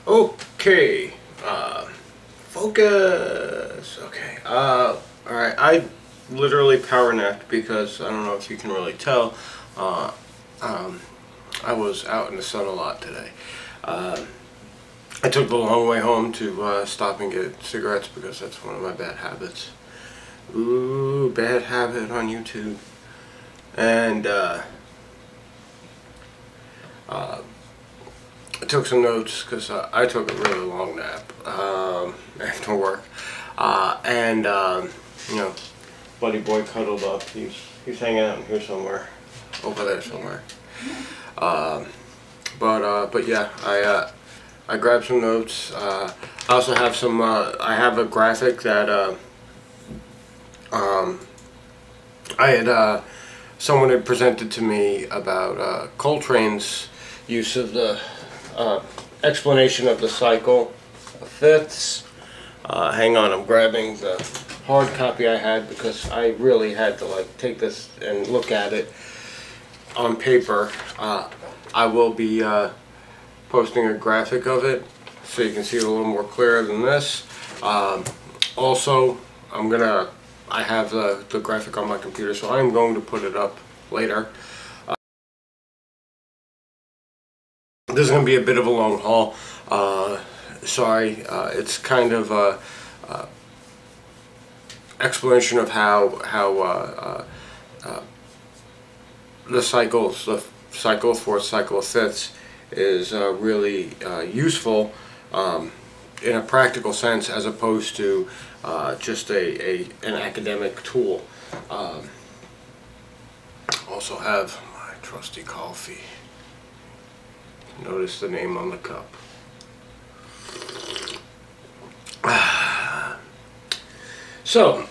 Okay, focus. Okay, alright, I literally power napped because I don't know if you can really tell. Uh, um, I was out in the sun a lot today. I took the long way home to stop and get cigarettes because that's one of my bad habits. Ooh, bad habit on YouTube. And I took some notes because I took a really long nap after work, you know, buddy boy cuddled up. He's hanging out in here somewhere, over there somewhere. But yeah, I grabbed some notes. I also have some. I have a graphic that I had someone had presented to me about Coltrane's use of the explanation of the cycle of fifths. Hang on, I'm grabbing the hard copy I had because I really had to take this and look at it on paper. I will be posting a graphic of it so you can see it a little more clear than this. Also, I have the graphic on my computer, so I'm going to put it up later. This is going to be a bit of a long haul. Sorry, it's kind of a explanation of how the cycle of fourths, cycle of fifths is really useful in a practical sense, as opposed to just an academic tool. Also have my trusty coffee. Notice the name on the cup. So,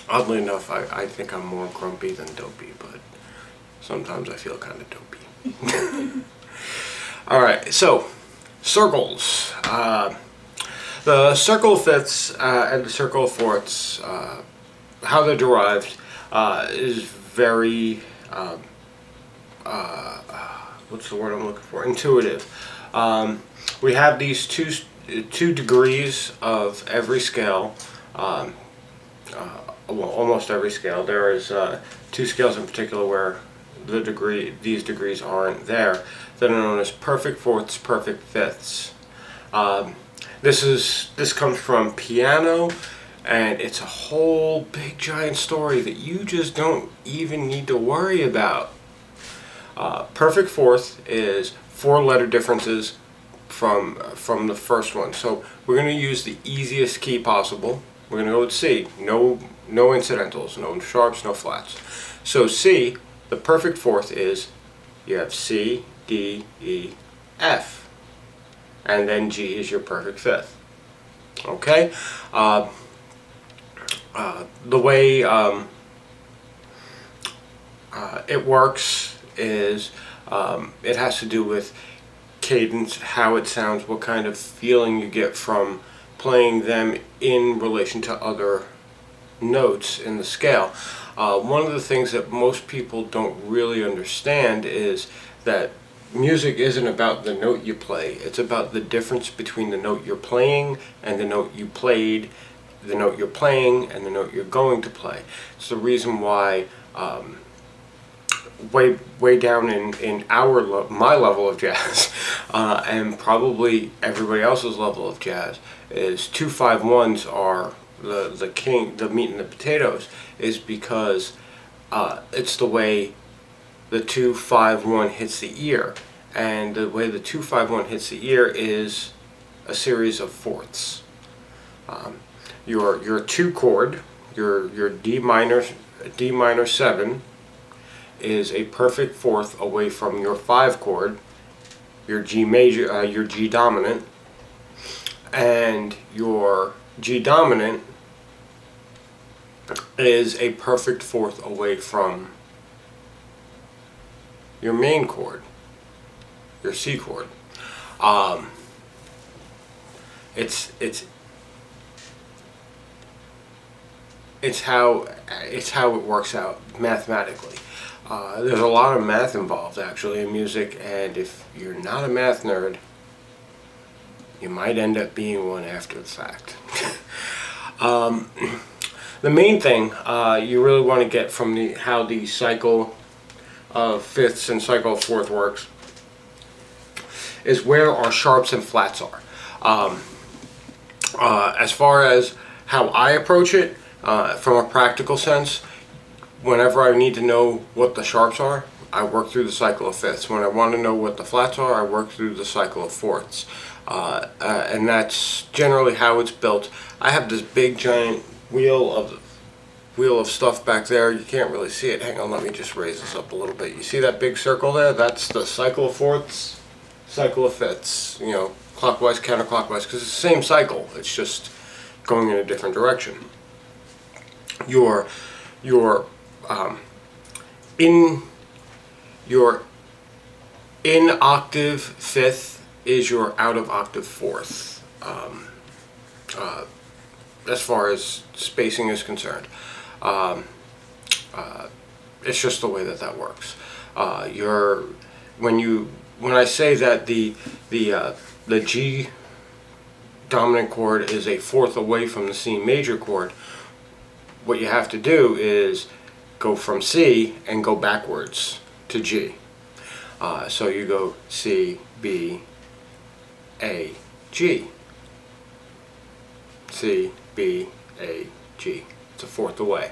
oddly enough, I think I'm more grumpy than dopey, but sometimes I feel kind of dopey. Alright, so, circles. The circle of fifths and the circle of fourths, how they're derived, is very, what's the word I'm looking for? Intuitive. We have these two degrees of every scale. Well, almost every scale. There is two scales in particular where these degrees aren't there, that are known as perfect fourths, perfect fifths. This comes from piano, and it's a whole big giant story that you just don't even need to worry about. Perfect fourth is 4-letter differences from the first one. So we're going to use the easiest key possible. We're going to go with C. No incidentals, no sharps, no flats. So C, the perfect fourth is, you have C, D, E, F. And then G is your perfect fifth. Okay? The way it works is it has to do with cadence, how it sounds, what kind of feeling you get from playing them in relation to other notes in the scale. One of the things that most people don't really understand is that music isn't about the note you play. It's about the difference between the note you're playing and the note you played, the note you're playing and the note you're going to play. It's the reason why way down in my level of jazz, and probably everybody else's level of jazz, is 2-5-1s are the king, the meat and the potatoes, is because it's the way the 2-5-1 hits the ear, and the way the 2-5-1 hits the ear is a series of fourths. Your 2 chord, your D minor 7, is a perfect fourth away from your 5 chord, your G major, your G dominant, and your G dominant is a perfect fourth away from your main chord, your C chord. It's how it works out mathematically. There's a lot of math involved actually in music, and if you're not a math nerd, you might end up being one after the fact. The main thing you really want to get from how the cycle of fifths and cycle of fourth works is where our sharps and flats are. As far as how I approach it, from a practical sense, whenever I need to know what the sharps are, I work through the cycle of fifths. When I want to know what the flats are, I work through the cycle of fourths. And that's generally how it's built. I have this big giant wheel of stuff back there. You can't really see it. Hang on, let me just raise this up a little bit. You see that big circle there? That's the cycle of fourths, cycle of fifths. You know, clockwise, counterclockwise, because it's the same cycle. It's just going in a different direction. Your in octave fifth is your out of octave fourth, as far as spacing is concerned. It's just the way that works. When I say that the G dominant chord is a fourth away from the C major chord, what you have to do is go from C and go backwards to G. So you go C, B, A, G. C, B, A, G. It's a fourth away.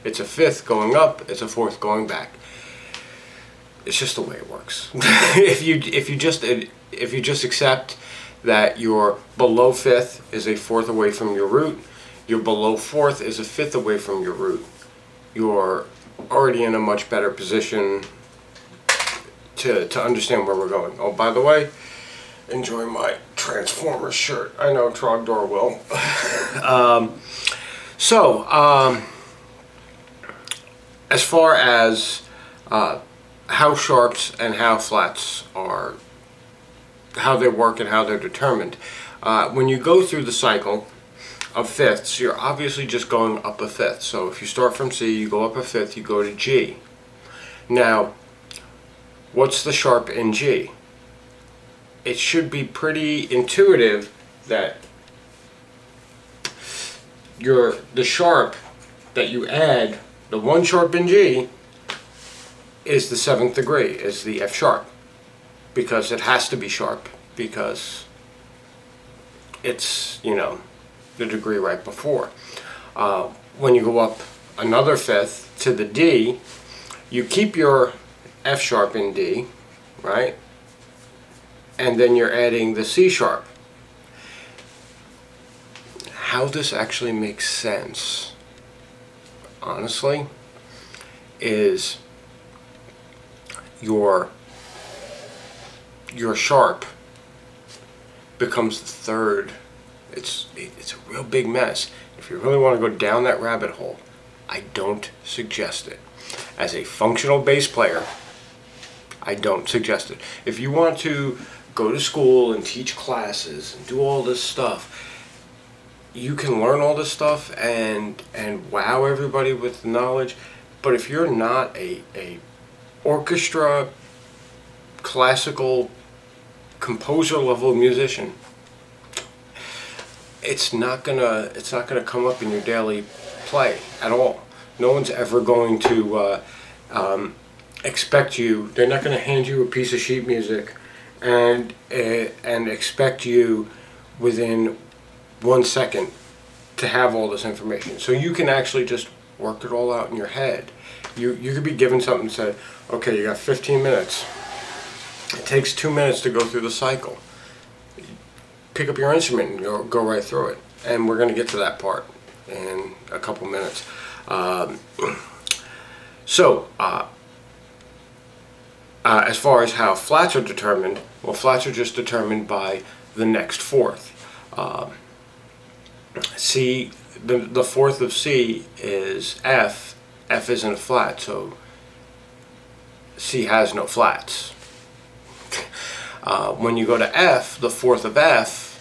It's a fifth going up, it's a fourth going back. It's just the way it works. if you just accept that your below fifth is a fourth away from your root, your below fourth is a fifth away from your root, you're already in a much better position to understand where we're going. Oh, by the way, enjoy my Transformers shirt. I know Trogdor will. As far as how sharps and how flats are, how they work and how they're determined, when you go through the cycle of fifths, you're obviously just going up a fifth. So if you start from C, you go up a fifth, you go to G. Now, what's the sharp in G? It should be pretty intuitive that the sharp that you add, the one sharp in G, is the seventh degree, is the F sharp, because it has to be sharp, because it's, you know, the degree right before. When you go up another fifth to the D, you keep your F sharp in D, right? And then you're adding the C sharp. How this actually makes sense, honestly, is your sharp becomes the third. It's a real big mess. If you really want to go down that rabbit hole, I don't suggest it. As a functional bass player, I don't suggest it. If you want to go to school and teach classes and do all this stuff, you can learn all this stuff and wow everybody with the knowledge, but if you're not a orchestra, classical, composer level musician, it's not gonna come up in your daily play at all. No one's ever going to expect you. They're not going to hand you a piece of sheet music and expect you within 1 second to have all this information. So you can actually just work it all out in your head. You could be given something and said, okay, you got 15 minutes. It takes 2 minutes to go through the cycle. Pick up your instrument and go right through it. And we're going to get to that part in a couple minutes. As far as how flats are determined, well, flats are just determined by the next fourth. C, the fourth of C is F. F isn't a flat, so C has no flats. When you go to F, the fourth of F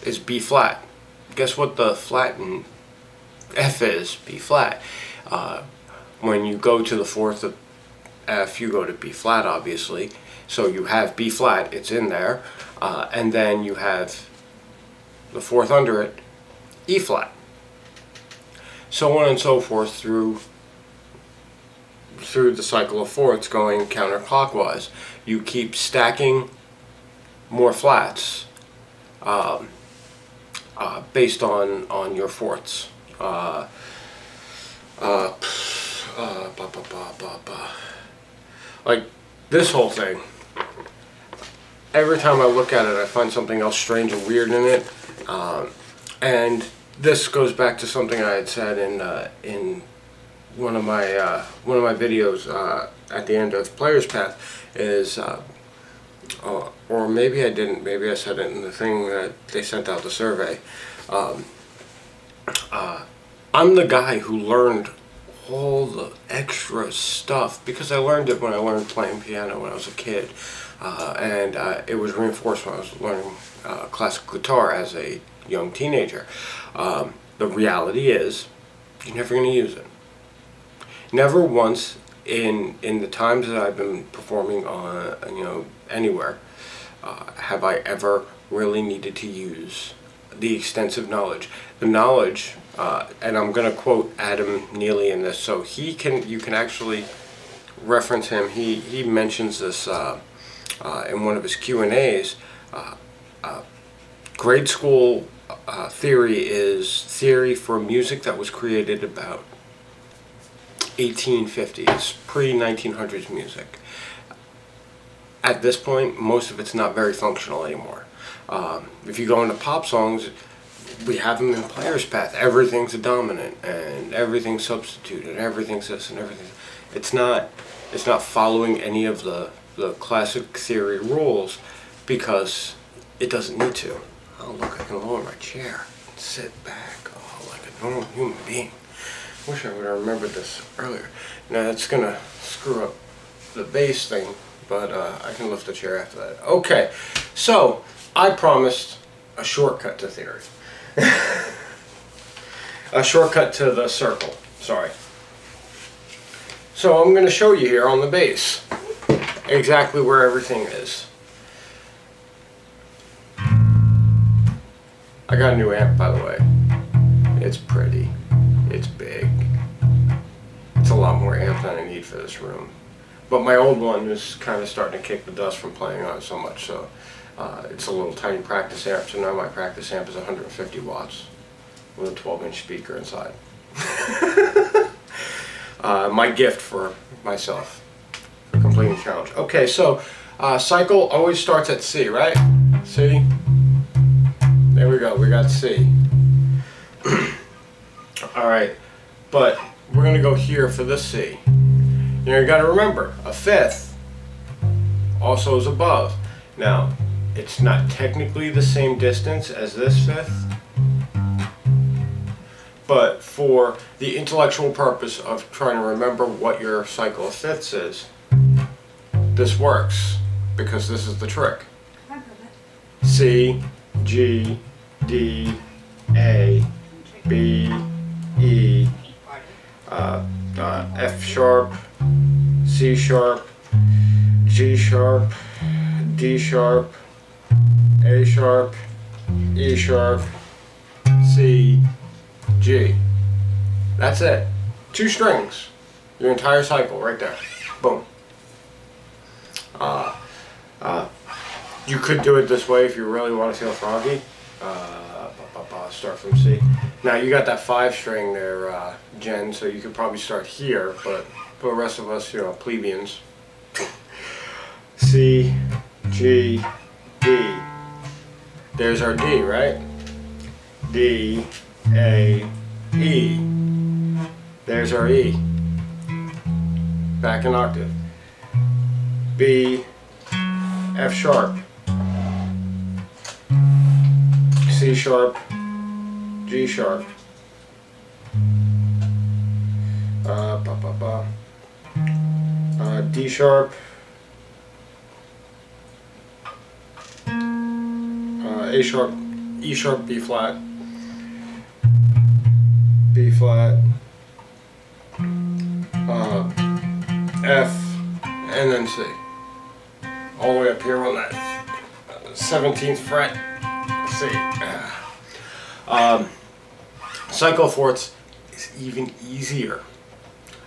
is B flat. Guess what the flat in F is? B flat. When you go to the fourth of F, you go to B flat, obviously. So you have B flat, it's in there. And then you have the fourth under it, E flat. So on and so forth through the cycle of fourths going counterclockwise. You keep stacking more flats based on your fourths. Like this whole thing. Every time I look at it, I find something else strange and weird in it, and this goes back to something I had said in one of my videos at the end of Player's Path. Is or maybe I didn't. Maybe I said it in the thing that they sent out the survey. I'm the guy who learned all the extra stuff because I learned it when I learned playing piano when I was a kid. And it was reinforced when I was learning classical guitar as a young teenager. The reality is, you're never going to use it. Never once in the times that I've been performing on, anywhere, have I ever really needed to use the extensive knowledge. The knowledge, and I'm going to quote Adam Neely in this, so you can actually reference him. He mentions this in one of his Q&As. Grade school theory is theory for music that was created about 1850. It's pre-1900s music. At this point, most of it's not very functional anymore. If you go into pop songs, we have them in Player's Path. Everything's a dominant, and everything's substitute, and everything's this, and everything. It's not following any of the classic theory rules because it doesn't need to. Oh look, I can lower my chair and sit back, like a normal human being. Wish I would have remembered this earlier. Now it's gonna screw up the bass thing, but I can lift the chair after that. Okay, so I promised a shortcut to theory. A shortcut to the circle, sorry. So I'm going to show you here on the bass exactly where everything is. I got a new amp, by the way. It's pretty. It's big. It's a lot more amp than I need for this room. But my old one is kind of starting to kick the dust from playing on it so much, so it's a little tiny practice amp. So now my practice amp is 150 watts with a 12-inch speaker inside. My gift for myself for completing the challenge. Okay, so cycle always starts at C, right? C. There we go. We got C. All right, but we're gonna go here for this C. You got to remember, a fifth also is above. Now, it's not technically the same distance as this fifth, but for the intellectual purpose of trying to remember what your cycle of fifths is, this works, because this is the trick. C, G, D, A, B, E, F sharp, C sharp, G sharp, D sharp, A sharp, E sharp, C, G. That's it. 2 strings. Your entire cycle right there. Boom. You could do it this way if you really want to feel froggy. Start from C. Now you got that 5 string there, Jen, so you could probably start here, but for the rest of us, plebeians. C, G, D. There's our D, right? D, A, E. There's our E. Back an octave. B, F sharp. C sharp, G sharp. D sharp, A sharp, E sharp, B flat, B flat, F, and then C. All the way up here on that 17th fret, C. Cycle fourths is even easier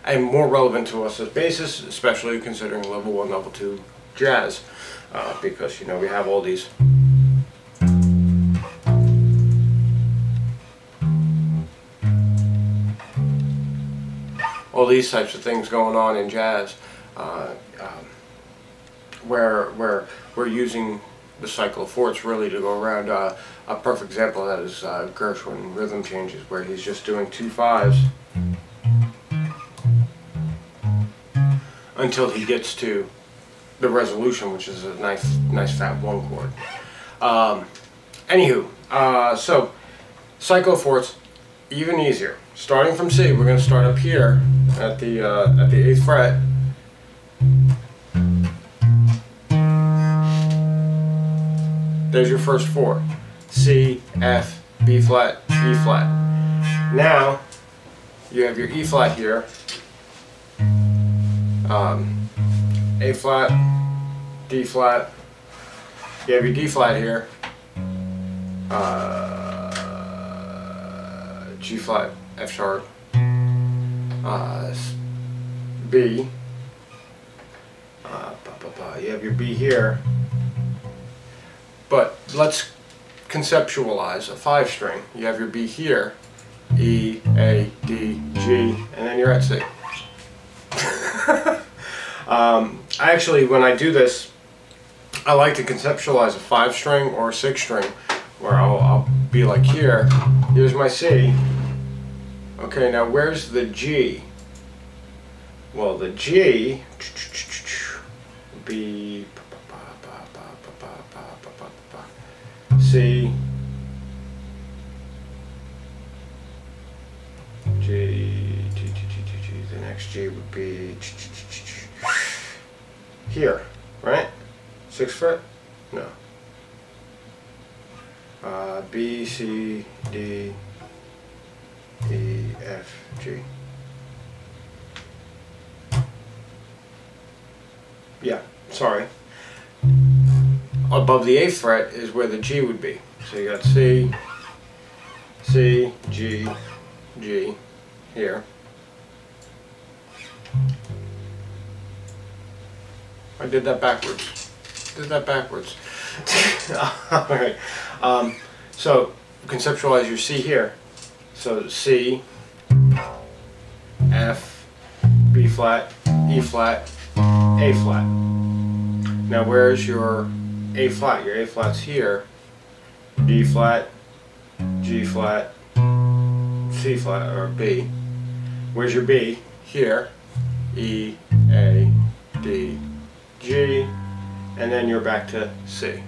and more relevant to us as bassists, especially considering level 1, level 2 jazz, because you know we have all these types of things going on in jazz, where we're using the cycle of fourths really to go around. A perfect example of that is Gershwin rhythm changes, where he's just doing 2 5s until he gets to the resolution, which is a nice fat 1 chord. Anywho, so cycle of fourths, even easier. Starting from C, we're going to start up here at the 8th fret. There's your first 4. C, F, B flat, E flat. Now, you have your E flat here. A flat, D flat. You have your D flat here. G flat, F sharp, B. You have your B here. But let's conceptualize a 5 string. You have your B here, E, A, D, G, and then you're at C. Actually, when I do this, I like to conceptualize a 5 string or a 6 string, where I'll be like here, here's my C. Okay, now where's the G? Well, the G would be C, G, the next G would be here, right? 6th fret? No. B, C, D, E, F, G. Yeah, sorry. Above the 8th fret is where the G would be. So you got C, C, G, G, here. I did that backwards. Alright. So conceptualize your C here. So C, F, B flat, E flat, A flat. Now where's your A flat? Your A flat's here. D flat, G flat, C flat, or B. Where's your B? Here. E, A, D, G, and then you're back to C.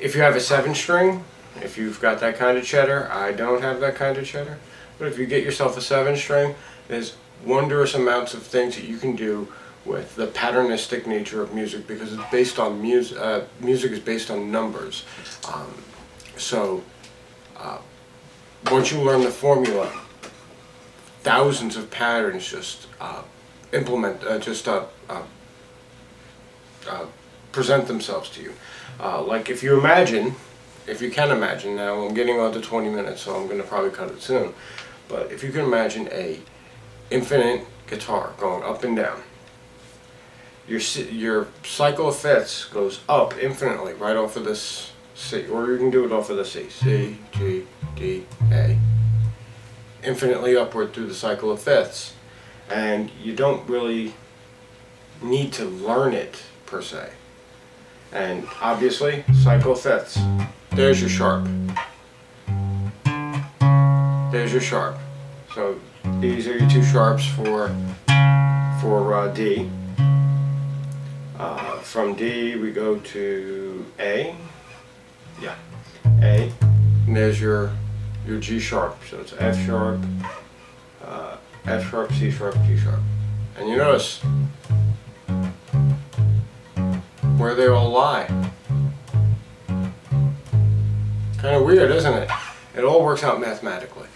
If you have a 7 string, if you've got that kind of cheddar, I don't have that kind of cheddar, but if you get yourself a 7 string, there's wondrous amounts of things that you can do with the patternistic nature of music, because it's based on music is based on numbers. Once you learn the formula, thousands of patterns just present themselves to you. Like if you can imagine, now I'm getting on to 20 minutes, so I'm going to probably cut it soon, but if you can imagine a infinite guitar going up and down, your cycle of fifths goes up infinitely right off of this C, or you can do it off of the C, C, G, D, A, infinitely upward through the cycle of fifths, and you don't really need to learn it per se. And obviously, cycle of fifths. There's your sharp. There's your sharp. So these are your 2 sharps for D. From D we go to A. Yeah, A. And there's your G sharp. So it's F sharp, F sharp, C sharp, G sharp. And you notice where they all lie. Kind of weird, isn't it? It all works out mathematically.